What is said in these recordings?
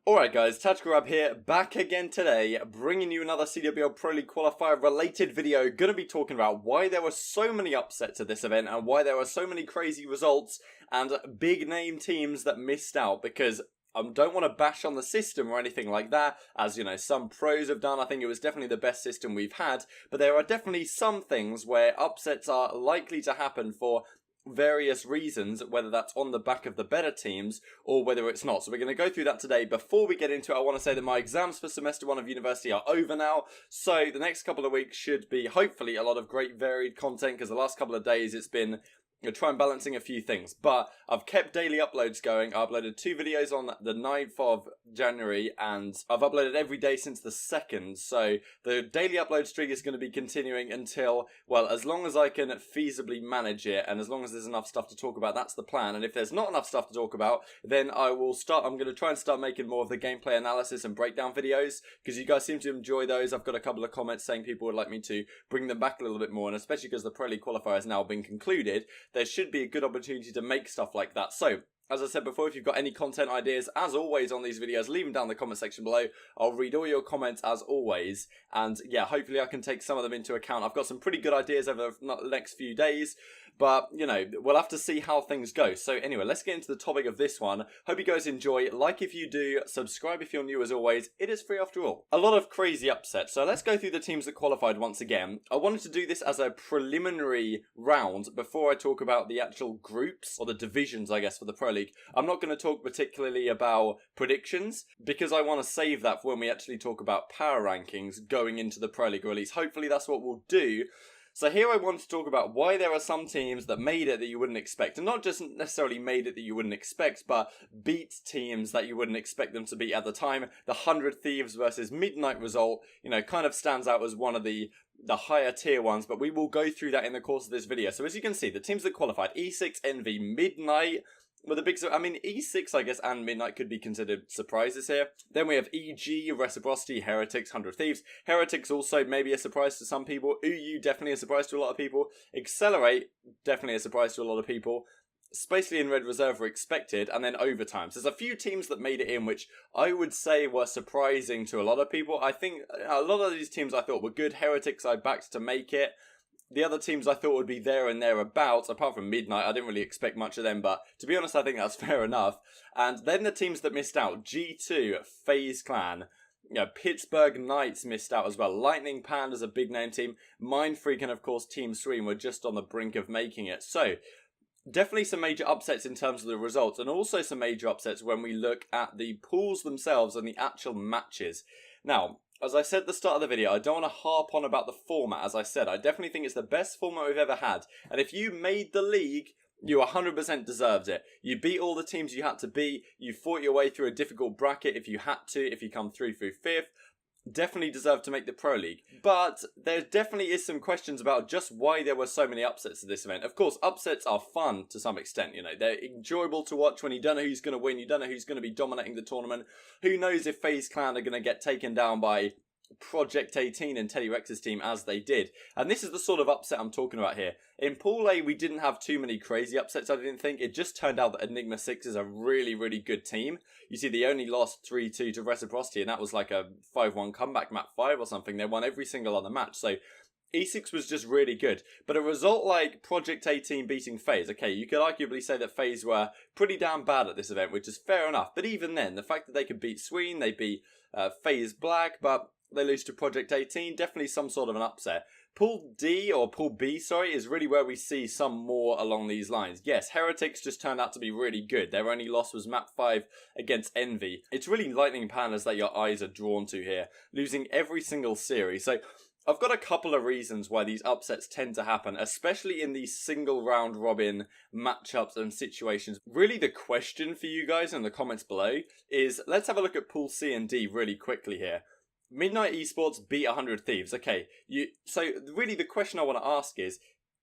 Alright guys, TacticalRab here, back again today, bringing you another CWL Pro League Qualifier related video. Going to be talking about why there were so many upsets at this event and why there were so many crazy results and big name teams that missed out, because I don't want to bash on the system or anything like that, as, you know, some pros have done. I think it was definitely the best system we've had, but there are definitely some things where upsets are likely to happen for various reasons, whether that's on the back of the better teams or whether it's not. So we're going to go through that today. Before we get into it, I want to say that my exams for semester 1 of university are over now, so the next couple of weeks should be hopefully a lot of great varied content, because the last couple of days it's been trying balancing a few things, but I've kept daily uploads going. I uploaded 2 videos on the 9th of January, and I've uploaded every day since the 2nd, so the daily upload streak is going to be continuing until, well, as long as I can feasibly manage it, and as long as there's enough stuff to talk about. That's the plan. And if there's not enough stuff to talk about, then I'm going to try and start making more of the gameplay analysis and breakdown videos, because you guys seem to enjoy those. I've got a couple of comments saying people would like me to bring them back a little bit more, and especially because the Pro League Qualifier has now been concluded, there should be a good opportunity to make stuff like that. So, as I said before, if you've got any content ideas, as always on these videos, leave them down in the comment section below. I'll read all your comments as always, and yeah, hopefully I can take some of them into account. I've got some pretty good ideas over the next few days, but, you know, we'll have to see how things go. So anyway, let's get into the topic of this one. Hope you guys enjoy. Like if you do, subscribe if you're new as always. It is free after all. A lot of crazy upsets. So let's go through the teams that qualified once again. I wanted to do this as a preliminary round before I talk about the actual groups, or the divisions, I guess, for the Pro League. I'm not going to talk particularly about predictions, because I want to save that for when we actually talk about power rankings going into the Pro League, or at least hopefully that's what we'll do. So here I want to talk about why there are some teams that made it that you wouldn't expect. And not just necessarily made it that you wouldn't expect, but beat teams that you wouldn't expect them to beat at the time. The 100 Thieves versus Midnight result, you know, kind of stands out as one of the higher tier ones, but we will go through that in the course of this video. So as you can see, the teams that qualified: E6, Envy, Midnight. Well, the big, I mean, E6, I guess, and Midnight could be considered surprises here. Then we have EG, Reciprocity, Heretics, 100 Thieves. Heretics also maybe a surprise to some people. UU, definitely a surprise to a lot of people. Accelerate, definitely a surprise to a lot of people. Spacely and Red Reserve were expected, and then Overtime. So there's a few teams that made it in, which I would say were surprising to a lot of people. I think a lot of these teams I thought were good. Heretics I backed to make it. The other teams I thought would be there and thereabouts, apart from Midnight, I didn't really expect much of them, but to be honest, I think that's fair enough. And then the teams that missed out: G2, FaZe Clan, you know, Pittsburgh Knights missed out as well. Lightning Panda's a big name team. Mindfreak and of course Team Stream were just on the brink of making it. So, definitely some major upsets in terms of the results, and also some major upsets when we look at the pools themselves and the actual matches. Now, as I said at the start of the video, I don't want to harp on about the format. As I said, I definitely think it's the best format we've ever had. And if you made the league, you 100% deserved it. You beat all the teams you had to beat. You fought your way through a difficult bracket if you had to, if you come through 5th. Definitely deserved to make the Pro League. But there definitely is some questions about just why there were so many upsets at this event. Of course, upsets are fun to some extent, you know. They're enjoyable to watch when you don't know who's going to win, you don't know who's going to be dominating the tournament. Who knows if FaZe Clan are going to get taken down by Project 18 and Teddy Rex's team as they did. And this is the sort of upset I'm talking about here. In Pool A, we didn't have too many crazy upsets, I didn't think. It just turned out that Enigma 6 is a really, really good team. You see, they only lost 3-2 to Reciprocity, and that was like a 5-1 comeback map 5 or something. They won every single other match, so E6 was just really good. But a result like Project 18 beating FaZe, okay, you could arguably say that FaZe were pretty damn bad at this event, which is fair enough. But even then, the fact that they could beat Sween, they beat FaZe Black, but they lose to Project 18, definitely some sort of an upset. Pool D, or Pool B, sorry, is really where we see some more along these lines. Yes, Heretics just turned out to be really good. Their only loss was map 5 against Envy. It's really Lightning Pandas that your eyes are drawn to here, losing every single series. So I've got a couple of reasons why these upsets tend to happen, especially in these single round robin matchups and situations. Really the question for you guys in the comments below is, let's have a look at Pool C and D really quickly here. Midnight Esports beat 100 Thieves. Okay, so really the question I want to ask is,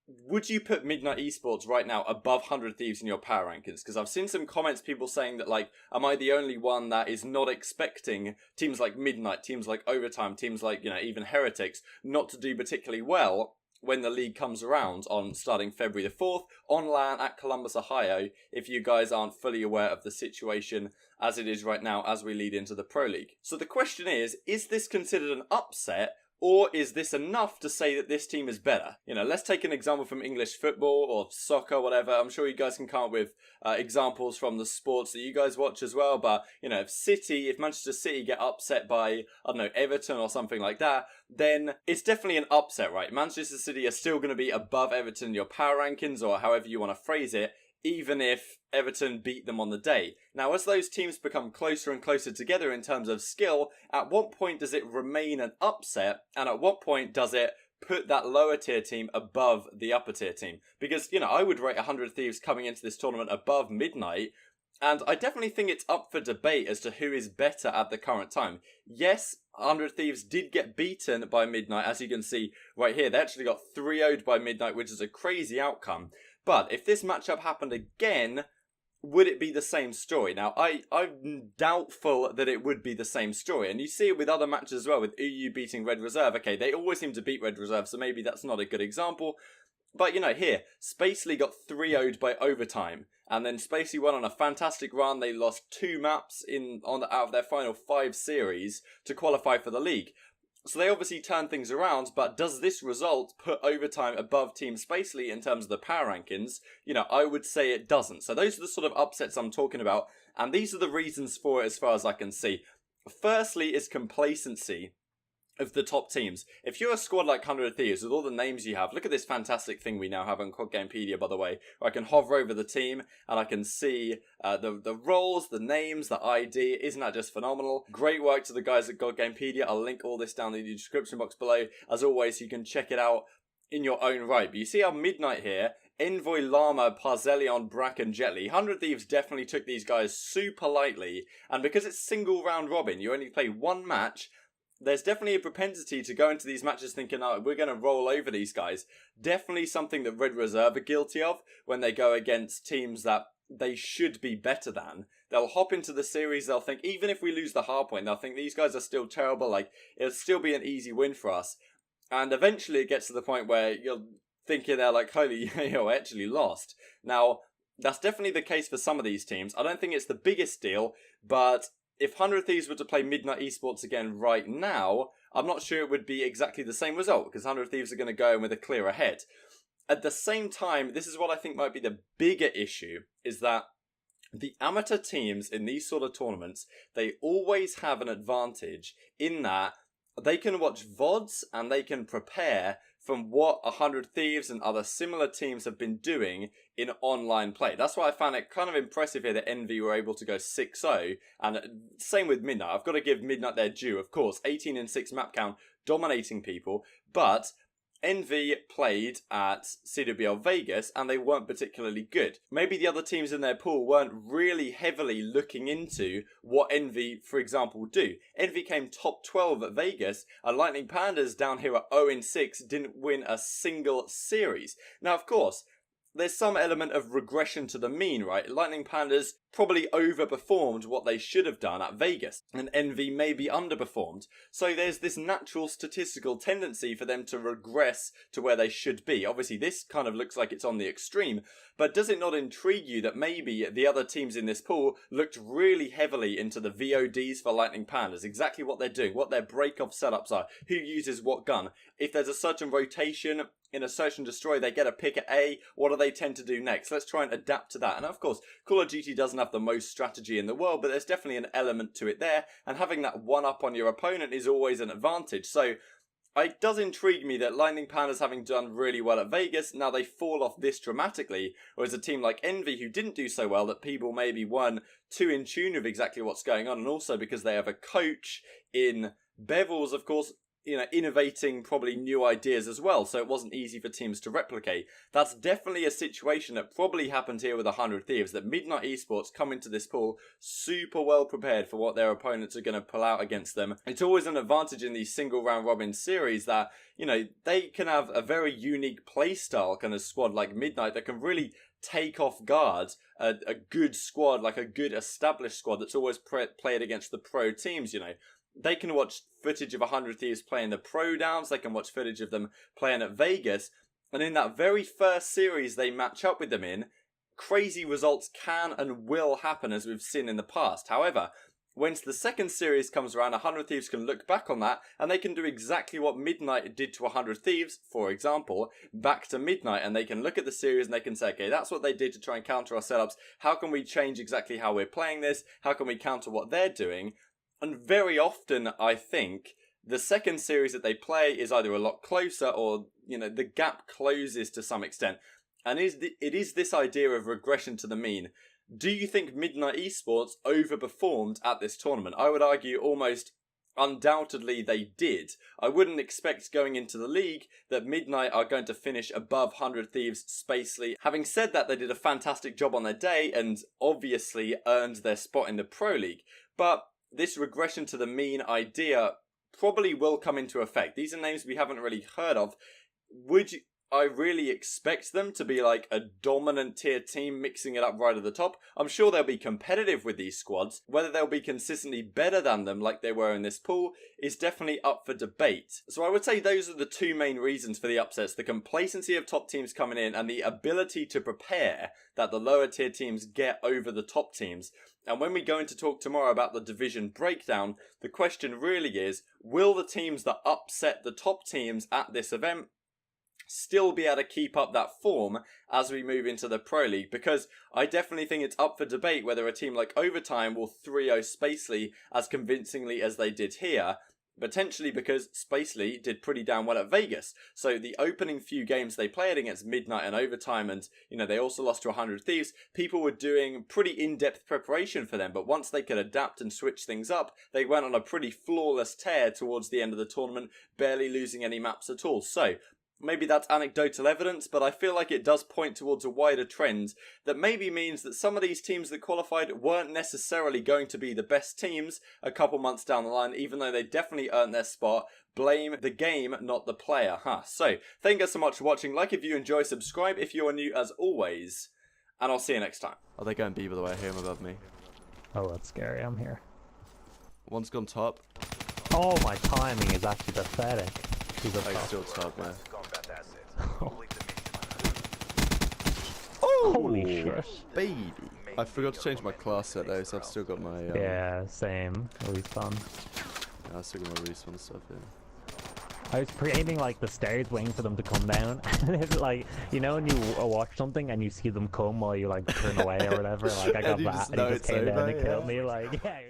would you put Midnight Esports right now above 100 Thieves in your power rankings? Because I've seen some comments, people saying that, like, am I the only one that is not expecting teams like Midnight, teams like Overtime, teams like, you know, even Heretics not to do particularly well when the league comes around on starting February the 4th on LAN at Columbus, Ohio, if you guys aren't fully aware of the situation as it is right now as we lead into the Pro League. So the question is this considered an upset, or is this enough to say that this team is better? You know, let's take an example from English football or soccer, whatever. I'm sure you guys can come up with examples from the sports that you guys watch as well. But, you know, if Manchester City get upset by, I don't know, Everton or something like that, then it's definitely an upset, right? Manchester City are still going to be above Everton in your power rankings, or however you want to phrase it, even if Everton beat them on the day. Now, as those teams become closer and closer together in terms of skill, at what point does it remain an upset, and at what point does it put that lower tier team above the upper tier team? Because, you know, I would rate 100 Thieves coming into this tournament above Midnight, and I definitely think it's up for debate as to who is better at the current time. Yes, 100 Thieves did get beaten by Midnight, as you can see right here. They actually got 3-0'd by Midnight, which is a crazy outcome. But if this matchup happened again, would it be the same story? Now, I'm doubtful that it would be the same story. And you see it with other matches as well, with EU beating Red Reserve. Okay, they always seem to beat Red Reserve, so maybe that's not a good example. But, you know, here, Spacely got 3-0'd by overtime. And then Spacely went on a fantastic run. They lost 2 maps out of their final 5 series to qualify for the league. So they obviously turned things around, but does this result put overtime above Team Spacely in terms of the power rankings? You know, I would say it doesn't. So those are the sort of upsets I'm talking about, and these are the reasons for it as far as I can see. Firstly is complacency of the top teams. If you're a squad like 100 Thieves with all the names you have, look at this fantastic thing we now have on COD Gamepedia, by the way, where I can hover over the team and I can see the roles, the names, the ID. Isn't that just phenomenal? Great work to the guys at COD Gamepedia. I'll link all this down in the description box below. As always, you can check it out in your own right. But you see our Midnight here, Envoy, Llama, Parzelion, Bracken, Jetly. 100 Thieves definitely took these guys super lightly, and because it's single round robin, you only play one match, there's definitely a propensity to go into these matches thinking, oh, we're going to roll over these guys. Definitely something that Red Reserve are guilty of when they go against teams that they should be better than. They'll hop into the series, they'll think, even if we lose the hard point, they'll think these guys are still terrible, like, it'll still be an easy win for us. And eventually it gets to the point where you're thinking they're like, holy, I actually lost. Now, that's definitely the case for some of these teams. I don't think it's the biggest deal, but if 100 Thieves were to play Midnight Esports again right now, I'm not sure it would be exactly the same result, because 100 Thieves are going to go in with a clearer head. At the same time, this is what I think might be the bigger issue, is that the amateur teams in these sort of tournaments, they always have an advantage in that they can watch VODs and they can prepare from what 100 Thieves and other similar teams have been doing in online play. That's why I found it kind of impressive here that Envy were able to go 6-0, and same with Midnight. I've got to give Midnight their due, of course. 18-6 map count, dominating people, but Envy played at CWL Vegas and they weren't particularly good. Maybe the other teams in their pool weren't really heavily looking into what Envy, for example, do. Envy came top 12 at Vegas, and Lightning Pandas down here at 0-6 didn't win a single series. Now, of course, there's some element of regression to the mean, right? Lightning Pandas probably overperformed what they should have done at Vegas, and Envy maybe underperformed. So there's this natural statistical tendency for them to regress to where they should be. Obviously, this kind of looks like it's on the extreme, but does it not intrigue you that maybe the other teams in this pool looked really heavily into the VODs for Lightning Pandas, exactly what they're doing, what their break-off setups are, who uses what gun? If there's a certain rotation in a search and destroy, they get a pick at A, what do they tend to do next? Let's try and adapt to that. And of course, Call of Duty doesn't have the most strategy in the world, but there's definitely an element to it there, and having that one up on your opponent is always an advantage. So it does intrigue me that Lightning Pandas, having done really well at Vegas, now they fall off this dramatically, whereas a team like Envy, who didn't do so well, that people maybe weren't too in tune with exactly what's going on, and also because they have a coach in Bevels, of course, you know, innovating probably new ideas as well, so it wasn't easy for teams to replicate. That's definitely a situation that probably happened here with 100 Thieves, that Midnight Esports come into this pool super well prepared for what their opponents are going to pull out against them. It's always an advantage in these single round robin series that, you know, they can have a very unique playstyle kind of squad like Midnight that can really take off guard a good squad, like a good established squad that's always played against the pro teams, you know. They can watch footage of 100 Thieves playing the Pro Downs, they can watch footage of them playing at Vegas, and in that very first series they match up with them in, crazy results can and will happen, as we've seen in the past. However, once the second series comes around, 100 Thieves can look back on that, and they can do exactly what Midnight did to 100 Thieves, for example, back to Midnight, and they can look at the series and they can say, okay, that's what they did to try and counter our setups. How can we change exactly how we're playing this? How can we counter what they're doing? And very often, I think, the second series that they play is either a lot closer or, you know, the gap closes to some extent. And it is this idea of regression to the mean. Do you think Midnight Esports overperformed at this tournament? I would argue almost undoubtedly they did. I wouldn't expect going into the league that Midnight are going to finish above 100 Thieves spacely. Having said that, they did a fantastic job on their day and obviously earned their spot in the Pro League. But this regression to the mean idea probably will come into effect. These are names we haven't really heard of. Would I really expect them to be like a dominant tier team mixing it up right at the top? I'm sure they'll be competitive with these squads. Whether they'll be consistently better than them like they were in this pool is definitely up for debate. So I would say those are the two main reasons for the upsets. The complacency of top teams coming in and the ability to prepare that the lower tier teams get over the top teams. And when we go into talk tomorrow about the division breakdown, the question really is, will the teams that upset the top teams at this event still be able to keep up that form as we move into the Pro League? Because I definitely think it's up for debate whether a team like Overtime will 3-0 Spacely as convincingly as they did here, potentially because Spacely did pretty damn well at Vegas. So the opening few games they played against Midnight and Overtime, and you know, they also lost to 100 Thieves, people were doing pretty in-depth preparation for them, but once they could adapt and switch things up, they went on a pretty flawless tear towards the end of the tournament, barely losing any maps at all. So maybe that's anecdotal evidence, but I feel like it does point towards a wider trend that maybe means that some of these teams that qualified weren't necessarily going to be the best teams a couple months down the line, even though they definitely earned their spot. Blame the game, not the player, So, thank you guys so much for watching. Like if you enjoy, subscribe if you are new as always, and I'll see you next time. Oh, they're going B, by the way. I hear them above me. Oh, that's scary. I'm here. One's gone top. Oh, my timing is actually pathetic. He's up top. Still top, man. Oh. Holy shit. Baby. I forgot to change my class set though, so I've still got my... yeah, same. Respawn. Yeah, I've still got my respawn stuff, yeah. I was aiming like the stairs, waiting for them to come down. And it's like, you know when you watch something and you see them come while you like turn away or whatever? Like I got that and he just came down and killed me, like, yeah.